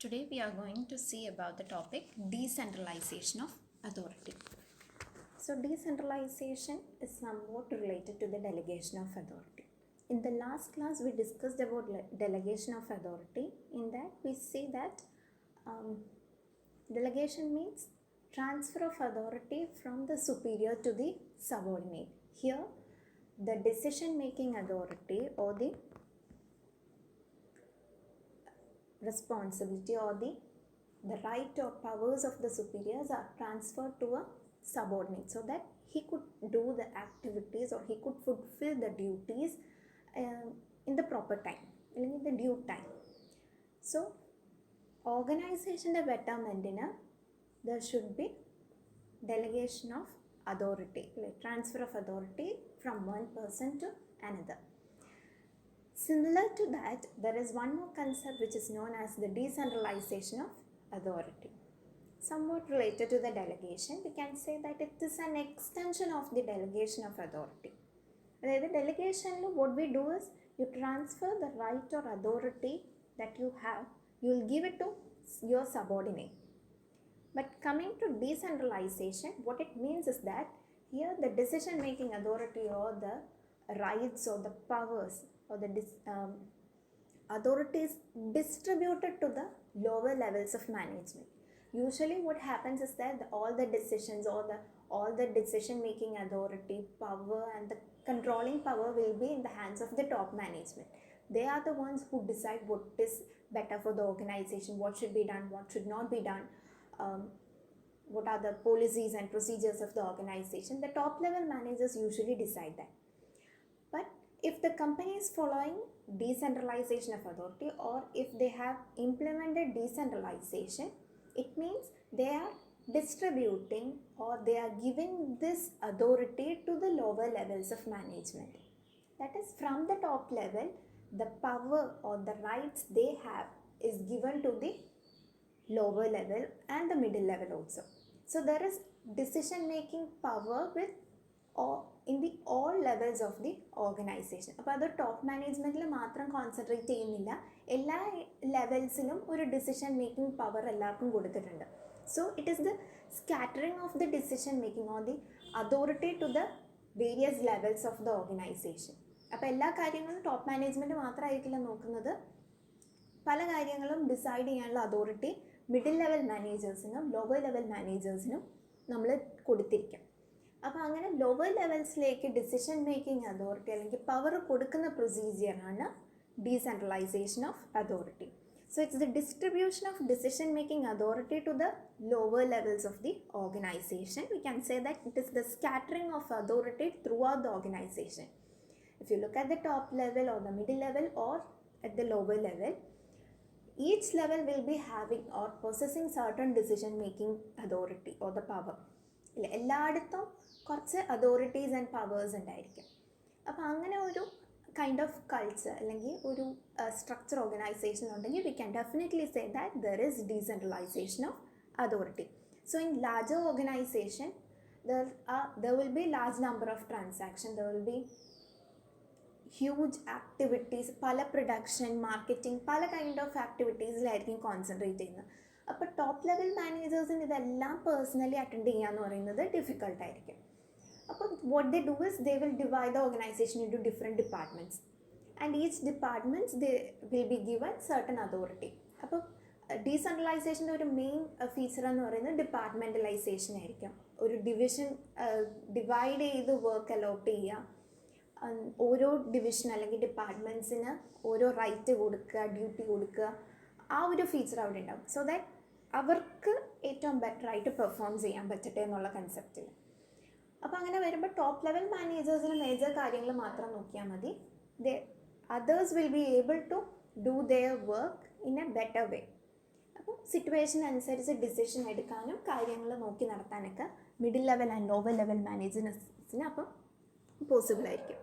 Today we are going to see about the topic decentralization of authority. So decentralization is somewhat related to the delegation of authority. In the last class we discussed about delegation of authority. In that we see that delegation means transfer of authority from the superior to the subordinate. Here the decision making authority or the responsibility or the right or powers of the superiors are transferred to a subordinate so that he could do the activities or he could fulfill the duties in the proper time, in the due time. So organization betterment there should be delegation of authority, like transfer of authority from one person to another. Similar to that, there is one more concept which is known as the decentralization of authority. Somewhat related to the delegation, we can say that it is an extension of the delegation of authority. The delegation, what we do is you transfer the right or authority that you have, you will give it to your subordinate. But coming to decentralization, what it means is that here the decision making authority or the rights or the powers or the authority is distributed to the lower levels of management. Usually what happens is that all the decisions or all the decision making authority, power and the controlling power will be in the hands of the top management. They are the ones who decide what is better for the organization, what should be done, what should not be done, what are the policies and procedures of the organization. The top level managers usually decide that. But if the company is following decentralization of authority or if they have implemented decentralization, it means they are distributing or they are giving this authority to the lower levels of management. That is, from the top level, the power or the rights they have is given to the lower level and the middle level also. So there is decision making power with in the all levels of the organization. അപ്പോൾ അത് top മാനേജ്മെൻറ്റിൽ മാത്രം concentrate ചെയ്യുന്നില്ല, എല്ലാ ലെവൽസിലും ഒരു decision making power എല്ലാവർക്കും കൊടുത്തിട്ടുണ്ട്. So it is the scattering of the decision making or the authority to the various levels of the organisation. അപ്പോൾ എല്ലാ കാര്യങ്ങളും ടോപ്പ് മാനേജ്മെൻറ്റ് മാത്രമായിരിക്കില്ല നോക്കുന്നത്, പല കാര്യങ്ങളും ഡിസൈഡ് ചെയ്യാനുള്ള അതോറിറ്റി മിഡിൽ ലെവൽ മാനേജേഴ്സിനും ലോവർ ലെവൽ മാനേജേഴ്സിനും നമ്മൾ കൊടുത്തിരിക്കും. അപ്പോൾ അങ്ങനെ ലോവർ ലെവൽസിലേക്ക് ഡിസിഷൻ മേക്കിംഗ് അതോറിറ്റി അല്ലെങ്കിൽ പവർ കൊടുക്കുന്ന പ്രൊസീജിയറാണ് decentralisation of authority. So it's the distribution of decision making authority to the lower levels of the organisation. We can say that it is the scattering of authority throughout the organisation. If you look at the top level or the middle level or at the lower level, each level will be having or possessing certain decision making authority or the power. എല്ലായിടത്തും കുറച്ച് authorities and powers ഉണ്ടായിരിക്കും. അപ്പോൾ അങ്ങനെ ഒരു kind of culture അല്ലെങ്കിൽ ഒരു structure organisation ഉണ്ടെങ്കിൽ we can definitely say that there is decentralisation of authority. So in larger organisation there will be large number of transactions, there will be huge activities, പല production, marketing, പല kind of ആക്ടിവിറ്റീസിലായിരിക്കും concentrate ചെയ്യുന്നത്. അപ്പോൾ top level മാനേജേഴ്സിന് ഇതെല്ലാം personally attend ചെയ്യാന്ന് പറയുന്നത് ഡിഫിക്കൾട്ടായിരിക്കും. അപ്പോൾ what they do is they will divide the organisation into different departments and each departments they will be given certain authority. അപ്പോൾ ഡീസെൻട്രലൈസേഷൻ്റെ ഒരു മെയിൻ ഫീച്ചർ എന്ന് പറയുന്നത് ഡിപ്പാർട്ട്മെൻറ്റലൈസേഷൻ ആയിരിക്കും. ഒരു ഡിവിഷൻ ഡിവൈഡ് ചെയ്ത് വർക്ക് അലോട്ട് ചെയ്യുക, ഓരോ ഡിവിഷൻ അല്ലെങ്കിൽ ഡിപ്പാർട്ട്മെൻറ്റ്സിന് ഓരോ റൈറ്റ് കൊടുക്കുക, ഡ്യൂട്ടി കൊടുക്കുക, ആ ഒരു ഫീച്ചർ അവിടെ ഉണ്ടാവും. സോ ദാറ്റ് അവർക്ക് ഏറ്റവും ബെറ്ററായിട്ട് പെർഫോം ചെയ്യാൻ പറ്റട്ടെ എന്നുള്ള കൺസെപ്റ്റിൽ. അപ്പോൾ അങ്ങനെ വരുമ്പോൾ ടോപ്പ് ലെവൽ മാനേജേഴ്സിന് മേജർ കാര്യങ്ങൾ മാത്രം നോക്കിയാൽ മതി. Others will be able to do their work in a better way. അപ്പോൾ സിറ്റുവേഷൻ അനുസരിച്ച് ഡിസിഷൻ എടുക്കാനും കാര്യങ്ങൾ നോക്കി നടത്താനൊക്കെ middle level and lower level മാനേജേഴ്സിന് അപ്പം പോസിബിൾ ആയിരിക്കും.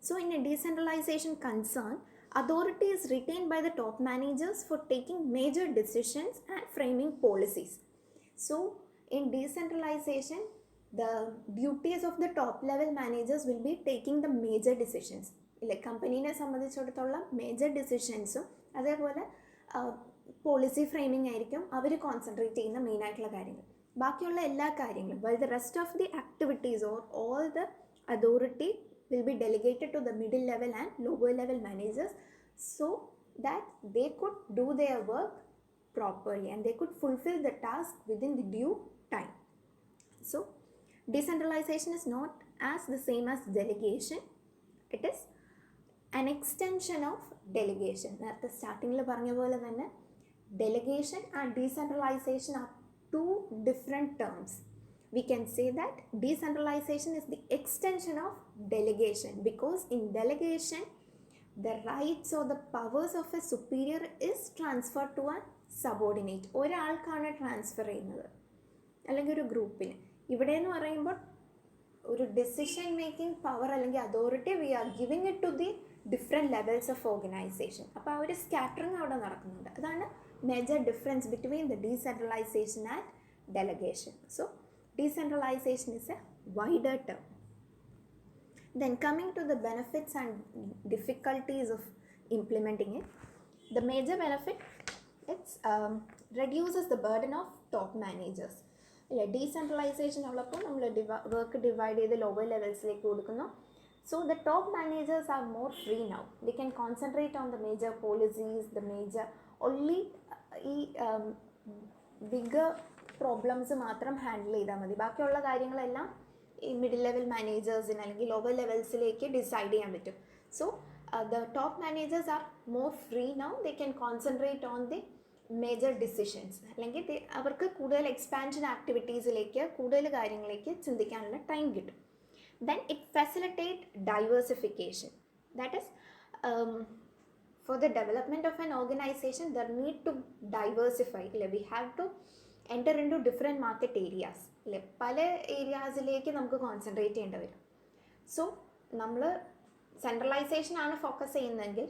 So in a decentralization concern, authority is retained by the top managers for taking major decisions and framing policies. So in decentralization, the duties of the top level managers will be taking the major decisions. Like company ne sambandhichiടത്തോളം major decisions അതേപോലെ policy framing ആയിരിക്കും അവർ concentrate ചെയ്യുന്ന മെയിനായിട്ടുള്ള കാര്യങ്ങൾ. ബാക്കിയുള്ള എല്ലാ കാര്യങ്ങളും while the rest of the activities or all the authority will be delegated to the middle level and lower level managers so that they could do their work properly and they could fulfill the task within the due time. So decentralization is not as the same as delegation. It is an extension of delegation. നേരത്തെ സ്റ്റാർട്ടിങ്ങിൽ പറഞ്ഞ പോലെ തന്നെ delegation and decentralization are two different terms. We can say that decentralization is the extension of delegation because in delegation the rights or the powers of a superior is transferred to a subordinate. ഒരാൾക്കാണ് transfer ചെയ്യുന്നത് അല്ലെങ്കിൽ ഒരു ഗ്രൂപ്പിന്. ഇവിടെ എന്ന് പറയുമ്പോൾ ഒരു decision making power അല്ലെങ്കിൽ authority we are giving it to the different levels of organisation. അപ്പോൾ ആ ഒരു സ്കാറ്ററിങ് അവിടെ നടക്കുന്നുണ്ട്. അതാണ് major difference between the decentralisation and delegation. So decentralization is a wider term. Then coming to the benefits and difficulties of implementing it, the major benefit, it reduces the burden of top managers. Decentralization ഉള്ളപ്പോൾ നമ്മൾ work divide ചെയ്ത് lower ലെവൽസിലേക്ക് കൊടുക്കുന്നു. So the top managers are more free now. They can concentrate on the major policies, the major only bigger problems മാത്രം handle ചെയ്താൽ മതി. ബാക്കിയുള്ള കാര്യങ്ങളെല്ലാം ഈ മിഡിൽ ലെവൽ മാനേജേഴ്സിന് അല്ലെങ്കിൽ ലോവർ ലെവൽസിലേക്ക് ഡിസൈഡ് ചെയ്യാൻ പറ്റും. So the top managers are more free now. They can concentrate on the major decisions. അല്ലെങ്കിൽ അവർക്ക് കൂടുതൽ എക്സ്പാൻഷൻ ആക്ടിവിറ്റീസിലേക്ക് കൂടുതൽ കാര്യങ്ങളിലേക്ക് ചിന്തിക്കാനുള്ള ടൈം കിട്ടും. Then it facilitate diversification. That is for the development of an organization there need to diversify. We have to enter into different market areas. പല ഏരിയാസിലേക്ക് നമുക്ക് concentrate ചെയ്യേണ്ടി വരും. സോ നമ്മൾ സെൻട്രലൈസേഷൻ ആണ് ഫോക്കസ് ചെയ്യുന്നതെങ്കിൽ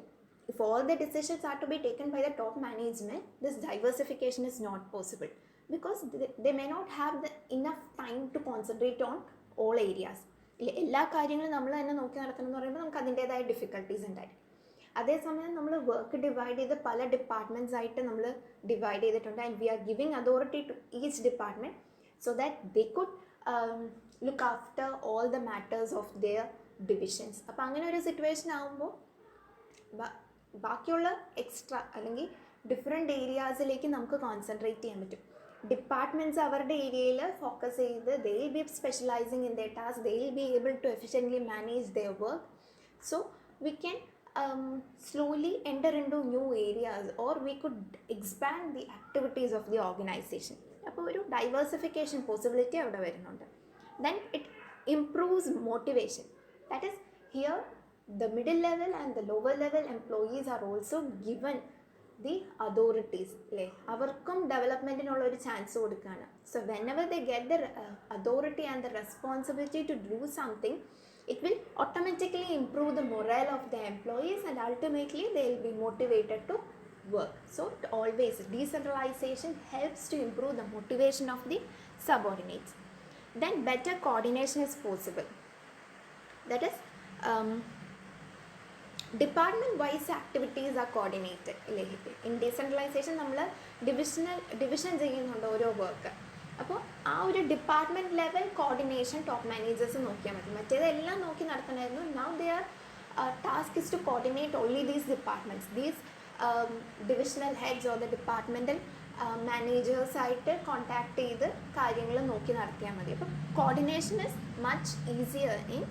if all the decisions are to be taken by the top management, this diversification is not possible because they may not have the enough time to concentrate on all areas. എല്ലാ കാര്യങ്ങളും നമ്മൾ തന്നെ നോക്കി നടത്തണം എന്ന് പറയുമ്പോൾ നമുക്ക് അതിൻ്റേതായ ഡിഫിക്കൽട്ടീസ് ഉണ്ടായിരിക്കും. അതേസമയം നമ്മൾ വർക്ക് ഡിവൈഡ് ചെയ്ത് പല ഡിപ്പാർട്ട്മെൻറ്റ്സ് ആയിട്ട് നമ്മൾ ഡിവൈഡ് ചെയ്തിട്ടുണ്ട് and we are giving authority to each department so that they could look after all the matters of their divisions. അപ്പോൾ അങ്ങനെ ഒരു സിറ്റുവേഷൻ ആകുമ്പോൾ ബാക്കിയുള്ള എക്സ്ട്രാ അല്ലെങ്കിൽ ഡിഫറെൻറ്റ് ഏരിയാസിലേക്ക് നമുക്ക് കോൺസെൻട്രേറ്റ് ചെയ്യാൻ പറ്റും. ഡിപ്പാർട്ട്മെൻറ്റ്സ് അവരുടെ ഏരിയയിൽ ഫോക്കസ് ചെയ്ത് they will be specialising in their task, they will be able to efficiently manage their work. So we can slowly enter into new areas or we could expand the activities of the organization. അപ്പോൾ ഒരു diversification possibility അവിടെ വരുന്നുണ്ട്. Then it improves motivation. That is here the middle level and the lower level employees are also given the authorities. അവർക്കും ഡെവലപ്മെൻറ്റിനുള്ള ഒരു chance കൊടുക്കുകയാണ്. So whenever they get the authority and the responsibility to do something, it will automatically improve the morale of the employees and ultimately they will be motivated to work. So always decentralization helps to improve the motivation of the subordinates. Then better coordination is possible. That is department wise activities are coordinated. In decentralization നമ്മൾ division ചെയ്യുന്നുണ്ട് ഓരോ work. അപ്പോൾ ആ ഒരു department level coordination top managers നോക്കിയാൽ മതി. മറ്റേതെല്ലാം നോക്കി നടത്തണമായിരുന്നു. Now there task is to coordinate only these departments. These divisional heads or the departmental മാനേജേഴ്സായിട്ട് കോൺടാക്ട് ചെയ്ത് കാര്യങ്ങൾ നോക്കി നടത്തിയാൽ മതി. അപ്പോൾ coordination is much easier in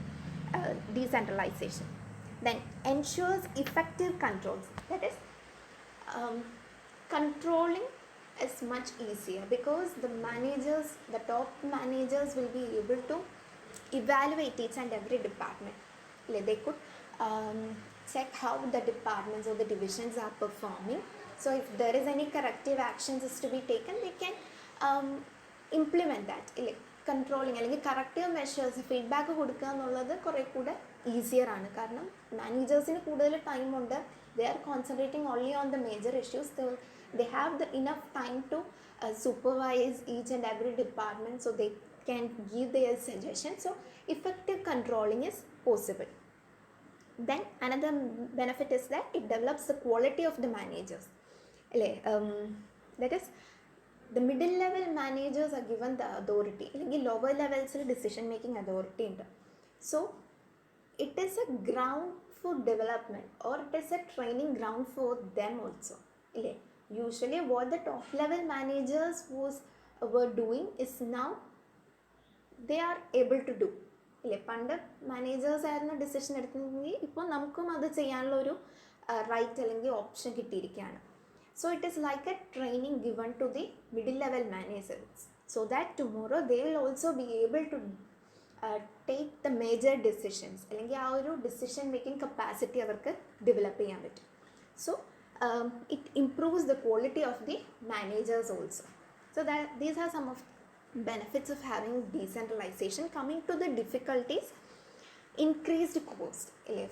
decentralization. Then ensures effective controls. That is controlling is much easier because the managers, the top managers will be able to evaluate each and every department. They could check how the departments or the divisions are performing. So if there is any corrective actions is to be taken, they can implement that. Controlling അല്ലെങ്കിൽ corrective measures feedback കൊടുക്കുക എന്നുള്ളത് കുറേ കൂടെ easier ആണ്. കാരണം മാനേജേഴ്സിന് കൂടുതൽ ടൈമുണ്ട്. They are concentrating only on the major issues. They have the enough time to supervise each and every department. So they can give their suggestion. So effective controlling is possible. Then another benefit is that it develops the quality of the managers. That is, the middle level managers are given the authority, അല്ലെങ്കിൽ lower levels decision making authority ഉണ്ട്. So it is a ground for development, or it is a training ground for them also. Usually what the top level managers were doing is now they are able to do. പണ്ട് managers ആയിരുന്ന decision എടുക്കുന്നെങ്കിൽ ഇപ്പോൾ നമുക്കും അത് ചെയ്യാനുള്ള ഒരു right അല്ലെങ്കിൽ option കിട്ടിയിരിക്കുകയാണ്. So it is like a training given to the middle level managers, so that tomorrow they will also be able to take the major decisions, അല്ലെങ്കിൽ ആ ഒരു decision making capacity അവർക്ക് ഡെവലപ്പ് ചെയ്യാൻ പറ്റും. So it improves the quality of the managers also. So that these are some of benefits of having decentralization. Coming to the difficulties, increased cost.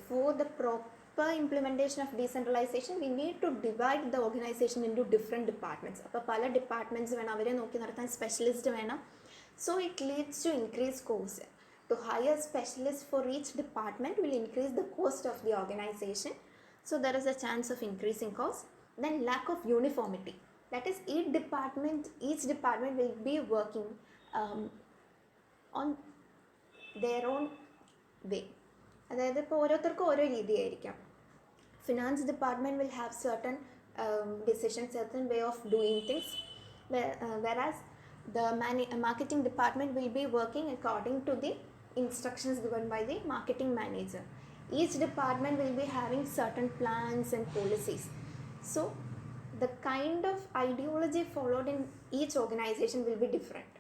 For the proper implementation of decentralization, we need to divide the organization into different departments. അപ്പോൾ പല departments വേണം, അവരെ നോക്കി നടത്താൻ specialist വേണം. So it leads to increased cost. To hire specialists for each department will increase the cost of the organization. So there is a chance of increasing cost. Then lack of uniformity. That is, each department will be working on their own way. അതായത് ഇപ്പോൾ ഓരോരുത്തർക്കും ഓരോ രീതിയായിരിക്കാം. Finance department will have certain decisions, certain way of doing things, whereas the marketing department will be working according to the instructions given by the marketing manager. Each department will be having certain plans and policies. So the kind of ideology followed in each organization will be different.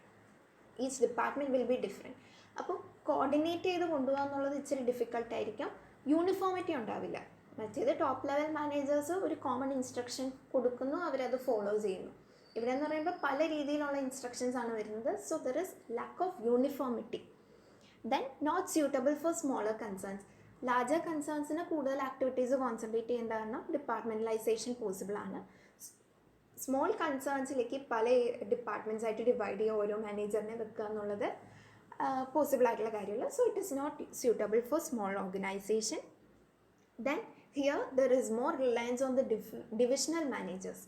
Each department will be different. അപ്പോൾ coordinate ചെയ്ത് കൊണ്ടുപോകാന്നുള്ളത് ഇച്ചിരി ഡിഫിക്കൽട്ടായിരിക്കും. Uniformity ഉണ്ടാവില്ല. മറ്റേത് top level managers ഒരു common instruction കൊടുക്കുന്നു, അവരത് follow ചെയ്യുന്നു. ഇവിടെ എന്ന് പറയുമ്പോൾ പല രീതിയിലുള്ള ഇൻസ്ട്രക്ഷൻസ് ആണ് വരുന്നത്. So there is lack of uniformity. Then not suitable for smaller concerns. Larger കൺസേൺസിന് കൂടുതൽ ആക്ടിവിറ്റീസ് കോൺസെൻട്രേറ്റ് ചെയ്യേണ്ട കാരണം ഡിപ്പാർട്ട്മെൻറ്റലൈസേഷൻ പോസിബിൾ ആണ്. സ്മോൾ കൺസേൺസിലേക്ക് പല ഡിപ്പാർട്ട്മെൻറ്റ്സ് ആയിട്ട് ഡിവൈഡ് ചെയ്യുക, ഓരോ മാനേജറിനെ വെക്കുക എന്നുള്ളത് പോസിബിൾ ആയിട്ടുള്ള കാര്യമല്ല. So it is not suitable for small organisation. Then here there is more reliance on the divisional managers.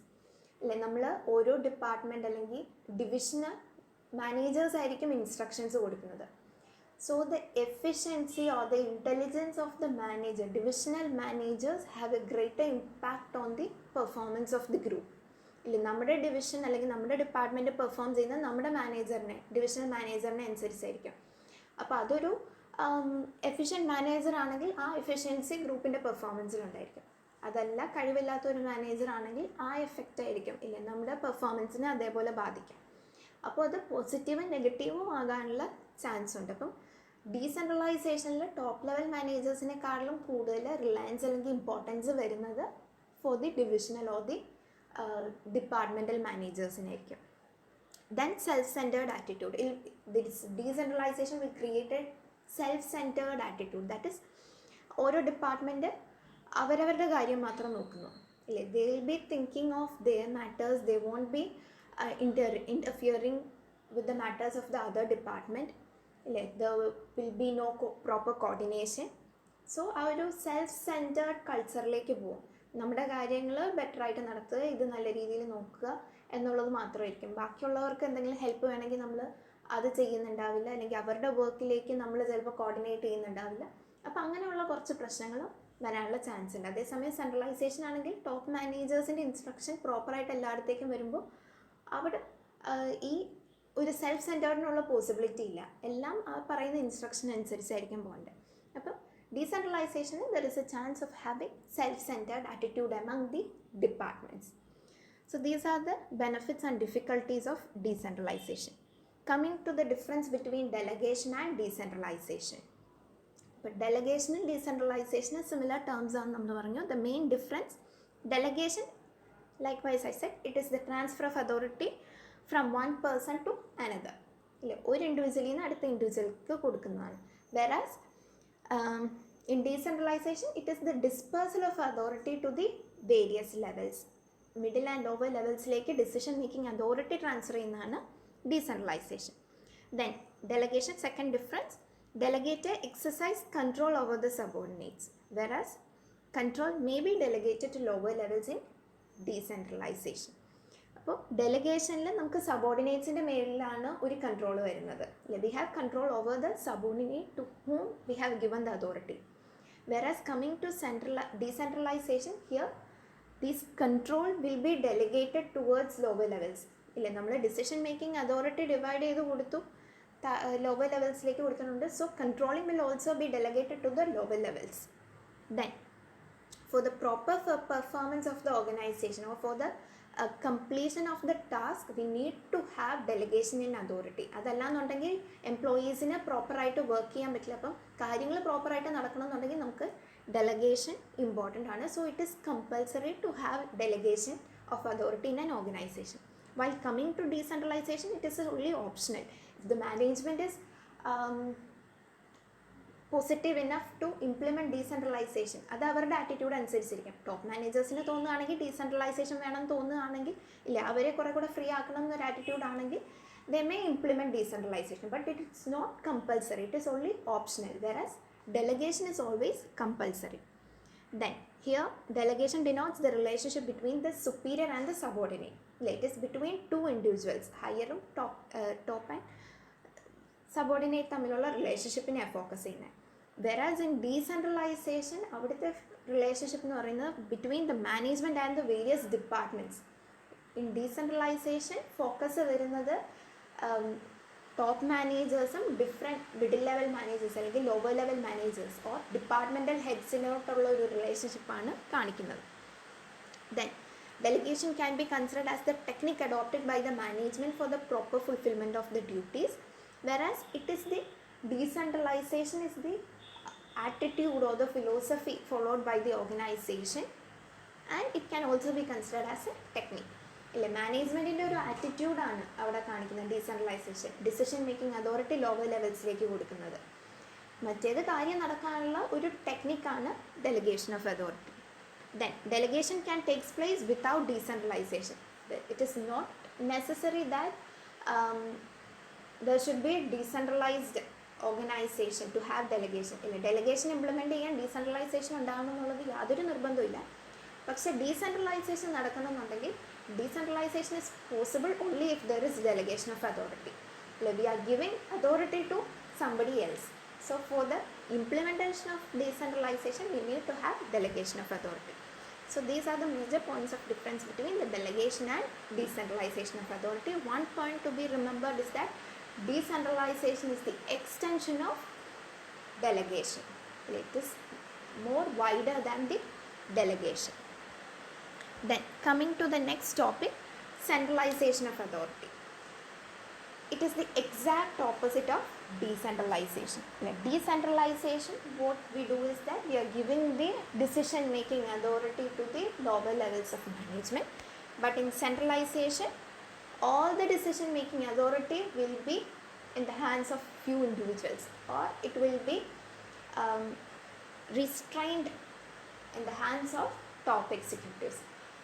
നമ്മൾ ഓരോ ഡിപ്പാർട്ട്മെൻറ്റ് അല്ലെങ്കിൽ ഡിവിഷണൽ മാനേജേഴ്സ് ആയിരിക്കും ഇൻസ്ട്രക്ഷൻസ് കൊടുക്കുന്നത്. So the efficiency or the intelligence of the manager, divisional managers, have a greater impact on the performance of the group. നമ്മുടെ division അല്ലെങ്കിൽ നമ്മുടെ department perform ചെയ്യുന്ന നമ്മുടെ മാനേജറിനെ, ഡിവിഷണൽ മാനേജറിനെ അനുസരിച്ചായിരിക്കും. അപ്പോൾ അതൊരു എഫിഷ്യൻറ്റ് മാനേജർ ആണെങ്കിൽ ആ എഫിഷ്യൻസി ഗ്രൂപ്പിൻ്റെ പെർഫോമൻസിലുണ്ടായിരിക്കും. അതല്ല, കഴിവില്ലാത്ത ഒരു മാനേജർ ആണെങ്കിൽ ആ എഫക്റ്റ് ആയിരിക്കും നമ്മുടെ പെർഫോമൻസിനെ അതേപോലെ ബാധിക്കും. അപ്പോൾ അത് പോസിറ്റീവും നെഗറ്റീവും ആകാനുള്ള ചാൻസ് ഉണ്ട്. അപ്പം ഡീസെൻട്രലൈസേഷനിൽ ടോപ്പ് ലെവൽ മാനേജേഴ്സിനെക്കാളും കൂടുതൽ റിലയൻസ് അല്ലെങ്കിൽ ഇമ്പോർട്ടൻസ് വരുന്നത് for the divisional or the departmental മാനേജേഴ്സിനായിരിക്കും. Then self centred attitude. Decentralization will created self centred attitude. That is, ഓരോ ഡിപ്പാർട്ട്മെൻറ്റ് അവരവരുടെ കാര്യം മാത്രം നോക്കുന്നു. They will be thinking of their matters. They won't be interfering with the matters of the other department. There will be no proper coordination. So ആ ഒരു self centred കൾച്ചറിലേക്ക് പോകും. നമ്മുടെ കാര്യങ്ങൾ ബെറ്ററായിട്ട് നടത്തുക, ഇത് നല്ല രീതിയിൽ നോക്കുക എന്നുള്ളത് മാത്രമായിരിക്കും. ബാക്കിയുള്ളവർക്ക് എന്തെങ്കിലും ഹെൽപ്പ് വേണമെങ്കിൽ നമ്മൾ അത് ചെയ്യുന്നുണ്ടാവില്ല, അല്ലെങ്കിൽ അവരുടെ വർക്കിലേക്ക് നമ്മൾ ചിലപ്പോൾ കോർഡിനേറ്റ് ചെയ്യുന്നുണ്ടാവില്ല. അപ്പോൾ അങ്ങനെയുള്ള കുറച്ച് പ്രശ്നങ്ങൾ വരാനുള്ള ചാൻസ് ഉണ്ട്. അതേസമയം സെൻട്രലൈസേഷൻ ആണെങ്കിൽ ടോപ്പ് മാനേജേഴ്സിൻ്റെ ഇൻസ്ട്രക്ഷൻ പ്രോപ്പറായിട്ട് എല്ലായിടത്തേക്കും വരുമ്പോൾ അവിടെ ഈ ഒരു സെൽഫ് സെൻറ്റേർഡിനുള്ള പോസിബിലിറ്റി ഇല്ല. എല്ലാം ആ പറയുന്ന ഇൻസ്ട്രക്ഷൻ അനുസരിച്ചായിരിക്കും പോകേണ്ടത്. അപ്പം ഡീസെൻട്രലൈസേഷന് there is a chance of having self centred attitude among the departments. So these are the benefits and difficulties of decentralization. Coming to the difference between delegation and decentralization. But delegation and decentralization are similar terms ആണ് നമ്മൾ പറഞ്ഞു. The main difference, delegation, likewise I said, it is the transfer of authority from one person to another. ഒരു ഇൻഡിവിജ്വലിൽ നിന്ന് അടുത്ത ഇൻഡിവിജ്വലിക്ക് കൊടുക്കുന്നതാണ്. Whereas in decentralization, it is the dispersal of authority to the various levels. Middle and lower levelsലേക്ക് decision making authority transfer ചെയ്യുന്നതാണ് decentralization. Then delegation, second difference, delegator exercise control over the subordinates, whereas control may be delegated to lower levels in decentralisation. അപ്പോൾ ഡെലിഗേഷനിൽ നമുക്ക് സബോർഡിനേറ്റ്സിൻ്റെ മേലിലാണ് ഒരു control വരുന്നത്. We have control over the subordinate to whom we have given the authority. Whereas coming to decentralisation, here this control will be delegated towards lower levels. ഇല്ലേ, നമ്മൾ decision making authority divide ചെയ്ത് കൊടുത്തു, lower ലെവൽസിലേക്ക് കൊടുത്തിട്ടുണ്ട്. So controlling will also be delegated to the lower levels. Then for the proper performance of the organization or for the completion of the task, we need to have delegation in authority. അതല്ലാന്നുണ്ടെങ്കിൽ എംപ്ലോയീസിന് പ്രോപ്പറായിട്ട് work ചെയ്യാൻ പറ്റില്ല. അപ്പം കാര്യങ്ങൾ പ്രോപ്പറായിട്ട് നടക്കണമെന്നുണ്ടെങ്കിൽ നമുക്ക് delegation important ആണ്. So it is compulsory to have delegation of authority in an organization. While coming to decentralization, it is only optional. If the management is positive enough to implement decentralization, അത് അവരുടെ attitude അനുസരിച്ചിരിക്കും. Top മാനേജേഴ്സിന് തോന്നുകയാണെങ്കിൽ decentralisation വേണമെന്ന് തോന്നുകയാണെങ്കിൽ, ഇല്ല അവരെ കുറേ കൂടെ ഫ്രീ ആക്കണം എന്നൊരു ആറ്റിറ്റ്യൂഡ് ആണെങ്കിൽ they may implement decentralization, but it is not compulsory, it is only optional, whereas delegation is always compulsory. Then here delegation denotes the relationship between the superior and the subordinate. It is between two individuals, higher top and subordinate തമ്മിലുള്ള റിലേഷൻഷിപ്പിനെയാണ് focus ചെയ്യുന്നത്. Whereas in decentralization അവിടുത്തെ relationship എന്ന് പറയുന്നത് between the management and the various departments. In decentralization focus വരുന്നത് top മാനേജേഴ്സും different middle level managers അല്ലെങ്കിൽ lower level managers or departmental ഹെഡ്സിനോട്ടുള്ള ഒരു റിലേഷൻഷിപ്പാണ് കാണിക്കുന്നത്. Then delegation can be considered as the technique adopted by the management for the proper fulfillment of the duties, whereas it is the decentralization is the attitude or the philosophy followed by the organization, and it can also be considered as a technique. ഇല്ലേ, മാനേജ്മെൻറ്റിൻ്റെ ഒരു ആറ്റിറ്റ്യൂഡാണ് അവിടെ കാണിക്കുന്നത് decentralization. Decision making authority lower ലെവൽസിലേക്ക് കൊടുക്കുന്നത്. മറ്റേത് കാര്യം നടക്കാനുള്ള ഒരു ടെക്നിക്കാണ് delegation of authority. Then delegation can take place without decentralization. It is not necessary that there should be a decentralized organization to have delegation. Delegation implement ചെയ്യാൻ decentralization ഉണ്ടാകണം എന്നുള്ളത് യാതൊരു നിർബന്ധമില്ല. പക്ഷേ ഡീസെൻട്രലൈസേഷൻ നടക്കണമെന്നുണ്ടെങ്കിൽ decentralization is possible only if there is delegation of authority. We are giving authority to somebody else. So for the implementation of decentralization, we need to have delegation of authority. So these are the major points of difference between the delegation and decentralization of authority. One point to be remembered is that decentralization is the extension of delegation. It is more wider than the delegation. Then coming to the next topic, centralization of authority. It is the exact opposite of decentralization. Decentralization, what we do is that we are giving the decision making authority to the lower levels of management, but in centralization all the decision making authority will be in the hands of few individuals, or it will be restrained in the hands of top executives.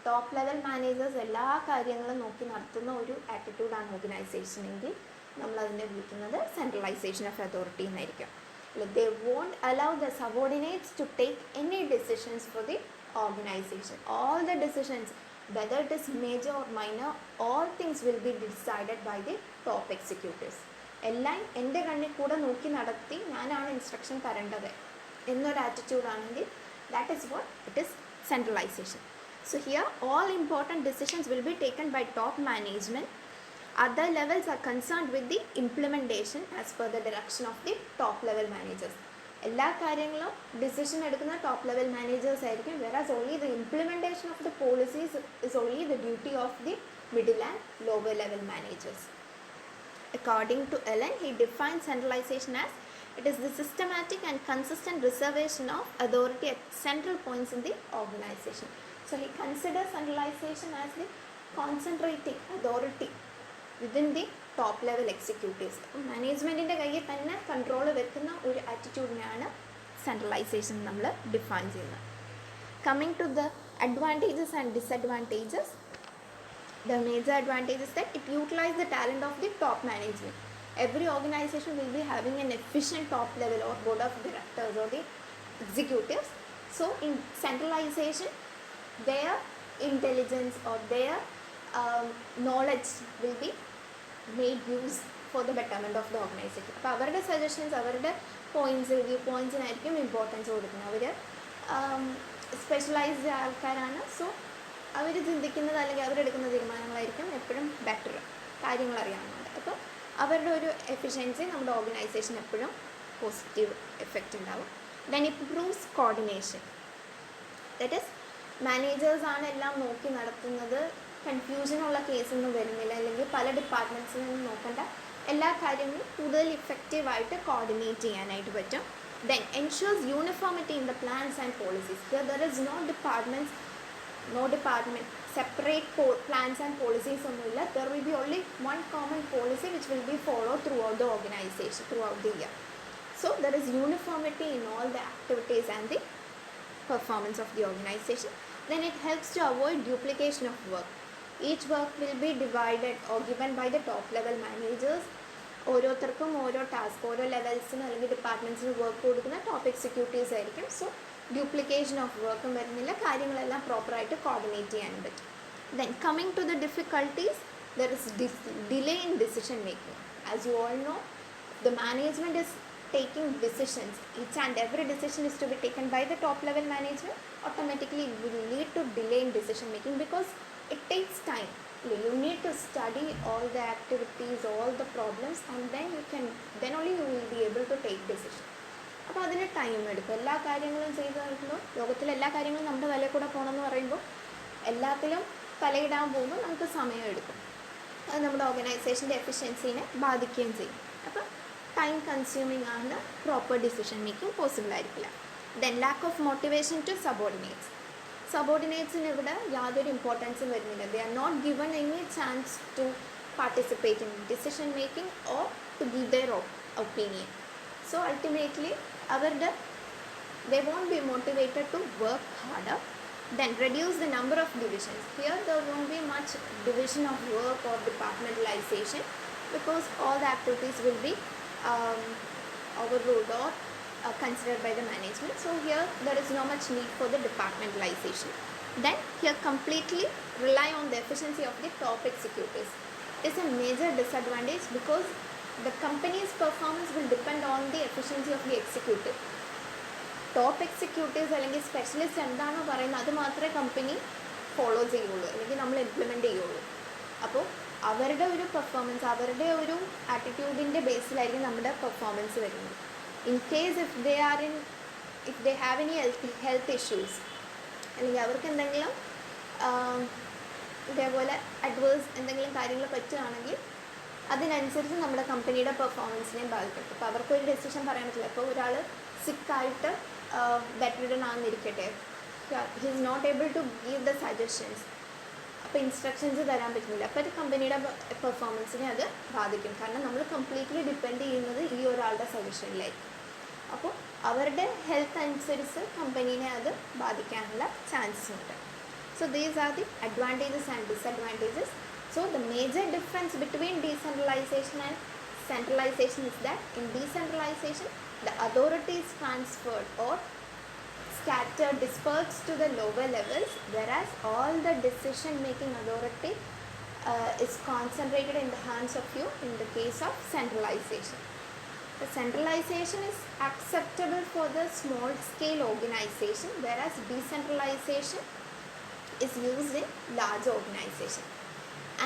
Top level managers എല്ലാ കാര്യങ്ങളും നോക്കി നടത്തുന്ന ഒരു ആറ്റിറ്റ്യൂഡാണ് ഓർഗനൈസേഷനെങ്കിൽ നമ്മളതിനെ വിളിക്കുന്നത് centralisation of authority എന്നായിരിക്കും. They won't allow the subordinates to take any decisions for the organization. All the decisions, whether it is major or minor, all things will be decided by the top executives. എല്ലാം എൻ്റെ കണ്ണിൽ കൂടെ നോക്കി നടത്തി ഞാനാണ് instruction തരേണ്ടത് എന്നൊരു ആറ്റിറ്റ്യൂഡാണെങ്കിൽ that is what it is centralization. So here all important decisions will be taken by top management. Other levels are concerned with the implementation as per the direction of the top level managers. എല്ലാ കാര്യങ്ങളും decision എടുക്കുന്ന top level managers ആയിരിക്കും, whereas only the implementation of the policies is only the duty of the middle and lower level managers. According to Allen, he defines centralization as it is the systematic and consistent reservation of authority at central points in the organization. So he considers centralization as the concentrating authority within the top level executives. മാനേജ്മെൻറ്റിൻ്റെ കയ്യിൽ തന്നെ control വെക്കുന്ന ഒരു ആറ്റിറ്റ്യൂഡിനെയാണ് centralization നമ്മൾ define ചെയ്യുന്നത്. Coming to the advantages and disadvantages, the major advantage is that it utilizes the talent of the top management. Every organization will be having an efficient top level or board of directors or the executives. So in centralization, their intelligence or their knowledge will be made use for the betterment of the organization. അപ്പോൾ അവരുടെ suggestions, അവരുടെ points, view പോയിൻറ്റ്സിനായിരിക്കും importance കൊടുക്കുന്നത്. അവർ specialised ആൾക്കാരാണ്. So അവർ ചിന്തിക്കുന്നത് അല്ലെങ്കിൽ അവരെടുക്കുന്ന തീരുമാനങ്ങളായിരിക്കും എപ്പോഴും better, കാര്യങ്ങൾ അറിയാവുന്നത്. അപ്പോൾ അവരുടെ ഒരു എഫിഷ്യൻസി നമ്മുടെ ഓർഗനൈസേഷൻ എപ്പോഴും പോസിറ്റീവ് എഫക്റ്റ് ഉണ്ടാവും. Then improves coordination. That is മാനേജേഴ്സാണ് എല്ലാം നോക്കി നടത്തുന്നത്, കൺഫ്യൂഷനുള്ള കേസൊന്നും വരുന്നില്ല, അല്ലെങ്കിൽ പല ഡിപ്പാർട്ട്മെൻറ്റ്സിൽ നിന്നും നോക്കേണ്ട എല്ലാ കാര്യങ്ങളും കൂടുതൽ ഇഫക്റ്റീവായിട്ട് കോർഡിനേറ്റ് ചെയ്യാനായിട്ട് പറ്റും. Then ensures uniformity in the plans and policies. Here there is no department separate plans and policies ഒന്നുമില്ല. There will be only one common policy which will be followed throughout the organization throughout the year. So there is uniformity in all the activities and the performance of the organization. Then it helps to avoid duplication of work. Each work will be divided or given by the top level managers. ഓരോരുത്തർക്കും ഓരോ task, ഓരോ ലെവൽസിന് അല്ലെങ്കിൽ ഡിപ്പാർട്ട്മെൻറ്റ്സിന് work കൊടുക്കുന്ന top executives ആയിരിക്കും. So duplication of വർക്കും വരുന്നില്ല, കാര്യങ്ങളെല്ലാം പ്രോപ്പറായിട്ട് കോർഡിനേറ്റ് ചെയ്യാനും പറ്റും. Then coming to the difficulties, there is delay in decision making. As you all know, the management is taking decisions. Each and every decision is to be taken by the top level management. Automatically it will lead to delay in decision making because it takes time. You need to study all the activities, all the problems, and then only you will be able to take decision. അപ്പോൾ അതിന് time എടുക്കും. എല്ലാ കാര്യങ്ങളും ചെയ്ത് കഴിയുമ്പോൾ, ലോകത്തിലെ എല്ലാ കാര്യങ്ങളും നമ്മുടെ തലയിൽ കൂടെ പോകണമെന്ന് പറയുമ്പോൾ എല്ലാത്തിലും തലയിടാൻ പോകുമ്പോൾ നമുക്ക് സമയം എടുക്കും. അത് നമ്മുടെ ഓർഗനൈസേഷൻ്റെ എഫിഷ്യൻസിനെ ബാധിക്കുകയും ചെയ്യും. അപ്പോൾ ടൈം കൺസ്യൂമിങ് ആണ്, പ്രോപ്പർ ഡിസിഷൻ മേക്കിംഗ് പോസിബിൾ ആയിരിക്കില്ല. Then lack of motivation to subordinates. സബോർഡിനേറ്റ്സിന് ഇവിടെ യാതൊരു ഇമ്പോർട്ടൻസും വരുന്നില്ല. They are not given any chance to participate in decision making or to give their opinion. So ultimately they won't be motivated to work harder. Then reduce the number of divisions. Here there won't be much division of work or departmentalization because all the activities will be overruled or considered by the management. So here there is no much need for the departmentalization. Then here completely rely on the efficiency of the top executives. It is a major disadvantage because the company's performance will depend on the efficiency of the executive. Top executives അല്ലെങ്കിൽ specialist എന്താണോ പറയുന്നത് അത് മാത്രമേ company follow ചെയ്യുള്ളൂ അല്ലെങ്കിൽ നമ്മൾ implement ചെയ്യുള്ളൂ. അപ്പോൾ അവരുടെ ഒരു പെർഫോമൻസ്, അവരുടെ ഒരു ആറ്റിറ്റ്യൂഡിൻ്റെ ബേസിലായിരിക്കും നമ്മുടെ പെർഫോമൻസ് വരുന്നത്. In case if they have any health issues അല്ലെങ്കിൽ അവർക്ക് എന്തെങ്കിലും ഇതേപോലെ അഡ്വേഴ്സ് എന്തെങ്കിലും കാര്യങ്ങൾ പറ്റുകയാണെങ്കിൽ അതിനനുസരിച്ച് നമ്മുടെ കമ്പനിയുടെ പെർഫോമൻസിനെ ബാധിക്കും. അപ്പോൾ അവർക്കൊരു ഡെസിഷൻ പറയാൻ പറ്റില്ല. ഇപ്പോൾ ഒരാൾ സിക്കായിട്ട് ബെഡ് റിഡൻ ആണെന്നിരിക്കട്ടെ, he is not able to give the suggestions, അപ്പോൾ ഇൻസ്ട്രക്ഷൻസ് തരാൻ പറ്റുന്നില്ല. അപ്പോൾ അത് കമ്പനിയുടെ പെർഫോമൻസിനെ അത് ബാധിക്കും. കാരണം നമ്മൾ കംപ്ലീറ്റ്ലി ഡിപ്പെൻഡ് ചെയ്യുന്നത് ഈ ഒരാളുടെ സജഷനിലായിരിക്കും. അപ്പോൾ അവരുടെ ഹെൽത്ത് അനുസരിച്ച് കമ്പനീനെ അത് ബാധിക്കാനുള്ള ചാൻസസ് ഉണ്ട്. So these are the advantages and disadvantages. So the major difference between decentralization and centralization is that in decentralization the authority is transferred or scattered, dispersed to the lower levels, whereas all the decision making authority is concentrated in the hands of few in the case of centralization. The centralization is acceptable for the small scale organization, whereas decentralization is used in large organization.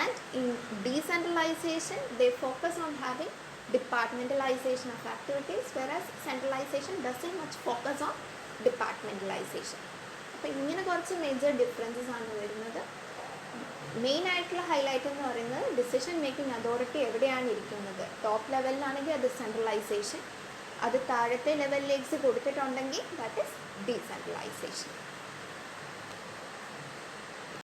And in decentralization they focus on having departmentalization of activities, whereas centralization doesn't much focus on departmentalization. അപ്പോൾ ഇങ്ങനെ കുറച്ച് major differences ആണ് വരുന്നത്. Main ആയിട്ടുള്ള highlight എന്ന് പറയുന്നത് decision making authority എവിടെയാണ് ഇരിക്കുന്നത്. ടോപ്പ് ലെവലിലാണെങ്കിൽ അത് സെൻട്രലൈസേഷൻ, അത് താഴത്തെ ലെവലിലേക്ക് കൊടുത്തിട്ടുണ്ടെങ്കിൽ ദാറ്റ് ഈസ് ഡീസെൻട്രലൈസേഷൻ.